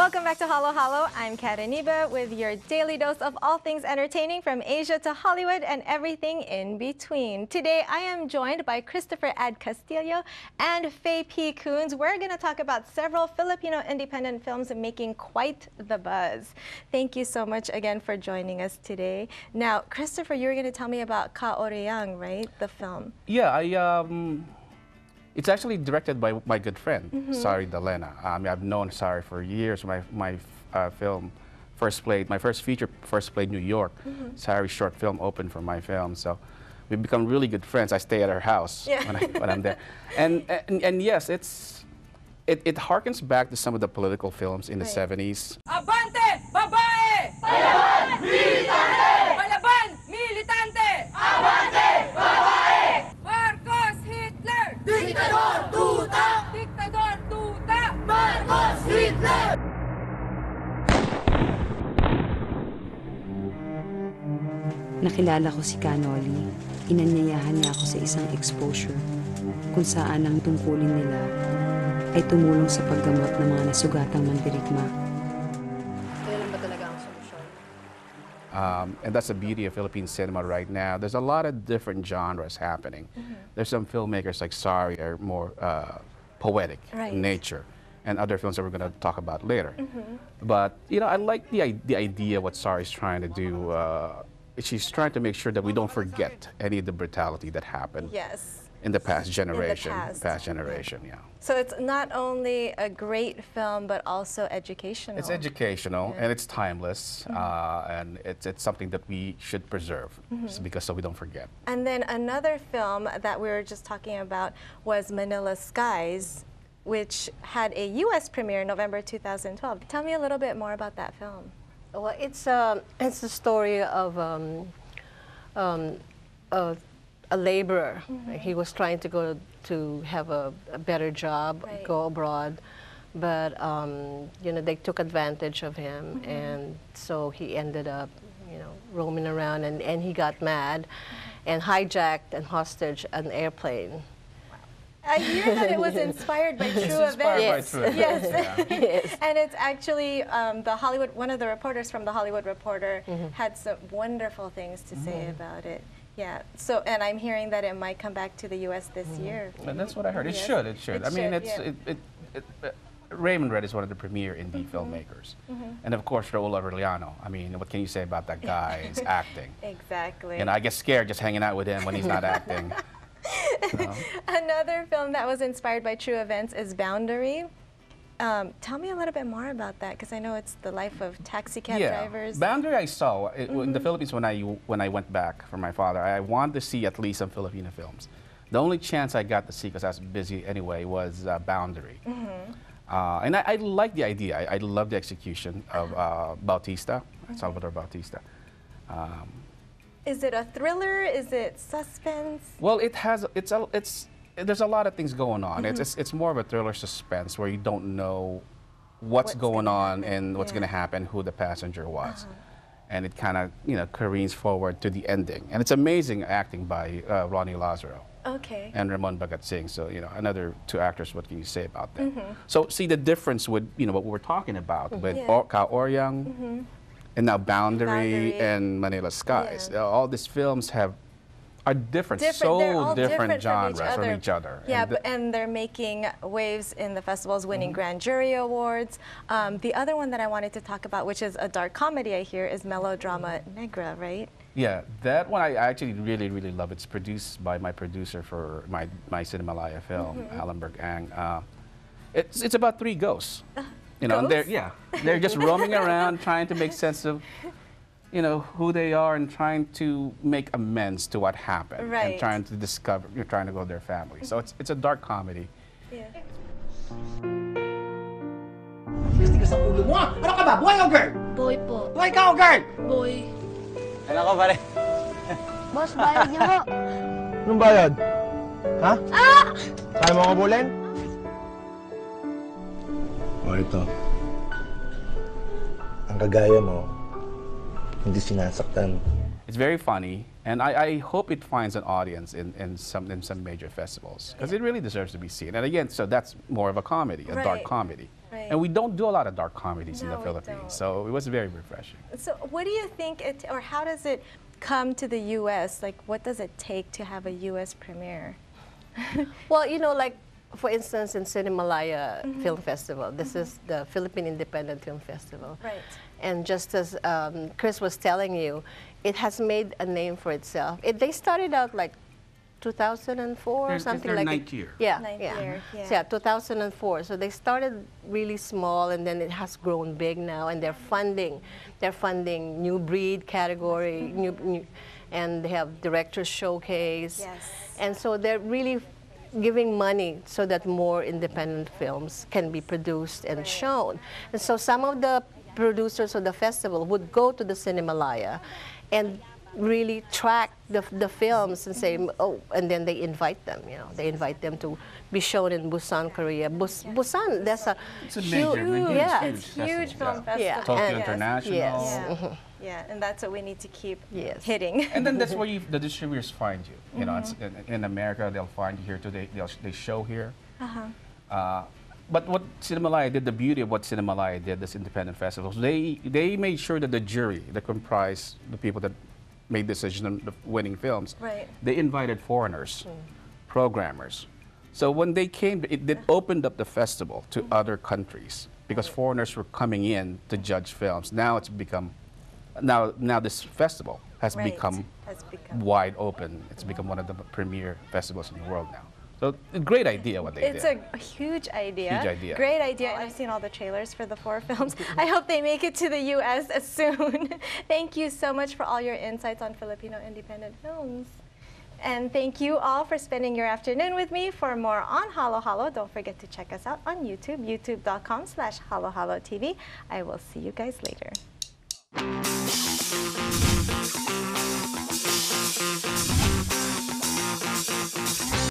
Welcome back to Halo Halo. I'm Kareniba with your daily dose of all things entertaining from Asia to Hollywood and everything in between. Today I am joined by Christopher Ad Castillo and Faye P. Koons. We're going to talk about several Filipino independent films making quite the buzz. Thank you so much again for joining us today. Now, Christopher, you were going to tell me about Oryang, right? The film. Yeah, it's actually directed by my good friend, Sari Dalena. I've known Sari for years. My film my first feature first played New York. Sari's short film opened for my film, so we've become really good friends. I stay at her house when I'm there. And yes, it harkens back to some of the political films in the 70s. Abante! Babae! Palaban! Militante! Palaban! Militante! Abante! Babae! Marcos Hitler! Diktador tuta! Diktador tuta! Marcos Hitler! Nakilala ko si Canoli. Inanyayahan niya ako sa isang exposure kung saan ang tungkulin nila ay tumulong sa paggamot ng mga nasugatang mandirigma. Kailan ba talaga ang solusyon? And that's the beauty of Philippine cinema right now. There's a lot of different genres happening. There's some filmmakers like Sari are more poetic in nature, and other films that we're going to talk about later. But you know, I like the idea what Sari's trying to do. She's trying to make sure that we don't forget any of the brutality that happened in the past generation. Yeah. So it's not only a great film, but also educational. It's educational and it's timeless, and it's something that we should preserve because so we don't forget. And then another film that we were just talking about was Manila Skies, which had a U.S. premiere November 2012. Tell me a little bit more about that film. Well, it's the story of a laborer. He was trying to go to have a better job, go abroad, but you know, they took advantage of him, and so he ended up, you know, roaming around, and he got mad, and hijacked and hostage an airplane. I hear that it was inspired by true events. Yes. And it's actually one of the reporters from the Hollywood Reporter had some wonderful things to say about it. Yeah. So, and I'm hearing that it might come back to the U.S. this year. And that's what I heard. It should. It should. I mean, Raymond Red is one of the premier indie filmmakers, and of course Raul Aureliano. I mean, what can you say about that guy? His acting. Exactly. And I get scared just hanging out with him when he's not acting. Another film that was inspired by true events is Boundary. Tell me a little bit more about that, because I know it's the life of taxi cab drivers. Boundary I saw in the Philippines when I went back for my father. I wanted to see at least some Filipino films. The only chance I got to see, because I was busy anyway, was Boundary. And I like the idea. I love the execution of Bautista, Salvador Bautista. Is it a thriller? Is it suspense? Well, there's a lot of things going on. It's more of a thriller suspense where you don't know what's going on and what's going to happen, who the passenger was. And it kind of, you know, careens forward to the ending. And it's amazing acting by Ronnie Lazaro. And Ramon Bagat-Singh. So, you know, another two actors, what can you say about them? So see the difference with, you know, what we're talking about with Oryang, and now Boundary and Manila Skies. All these films are different, so different genres from each other. Yeah, and they're making waves in the festivals, winning grand jury awards. The other one that I wanted to talk about, which is a dark comedy, I hear, is Melodrama Negra, right? Yeah, that one I actually really, really love. It's produced by my producer for my Cinemalaya film, Alan Berg-Ang. It's about three ghosts. You know, they're just roaming around trying to make sense of, you know, who they are and trying to make amends to what happened and trying to discover, trying to go to their family. So it's a dark comedy. Tigas ang ulo mo! Ano ka ba? Boy o girl? Boy po. Boy ka o girl? Boy. Ano ka pare? Boss, bayad niyo ho. Anong bayad? Ha? Kaya mo kabulin? O ito. Ang kagaya mo, hindi sinasaktan. It's very funny, and I hope it finds an audience in some major festivals, because it really deserves to be seen. And again, so that's more of a comedy, a dark comedy. Right. And we don't do a lot of dark comedies in No, the we Philippines, don't. so it was very refreshing. So what do you think, or how does it come to the U.S.? Like, what does it take to have a U.S. premiere? Well, you know, like, for instance, in Cinemalaya Film Festival, this is the Philippine Independent Film Festival. Right. And just as Chris was telling you, it has made a name for itself. They started out like 2004 or something their like ninth year. Yeah, Ninth yeah. year, yeah. So, yeah, 2004. So they started really small, and then it has grown big now, and they're funding new breed category, and they have directors showcase. Yes. And so they're really giving money so that more independent films can be produced and shown. And so some of the producers of the festival would go to the Cinemalaya and really track the films and say, oh, and then they invite them, you know, they invite them to be shown in Busan, Korea. Busan, that's a It's a huge, major, yeah. It's huge film festival. Yeah. Tokyo And- International. Yes. Yeah. Yeah, and that's what we need to keep Yes. hitting. And then that's where the distributors find you. You know, it's, in America, they'll find you here today. They show here. But what Cinemalaya did, the beauty of what Cinemalaya did, this independent festivals, they made sure that the jury that comprised the people that made decisions on the winning films, Right. they invited foreigners, programmers. So when they came, it opened up the festival to other countries because foreigners were coming in to judge films. Now it's become, now this festival has Right. become Has become. wide open. It's become one of the premier festivals in the world now. So a great idea what they It's did. a huge idea. Huge idea. Great idea. And I've seen all the trailers for the 4 films. I hope they make it to the U.S. soon. Thank you so much for all your insights on Filipino independent films. And thank you all for spending your afternoon with me. For more on Halo Halo, don't forget to check us out on YouTube, youtube.com/HaloHaloTV. I will see you guys later.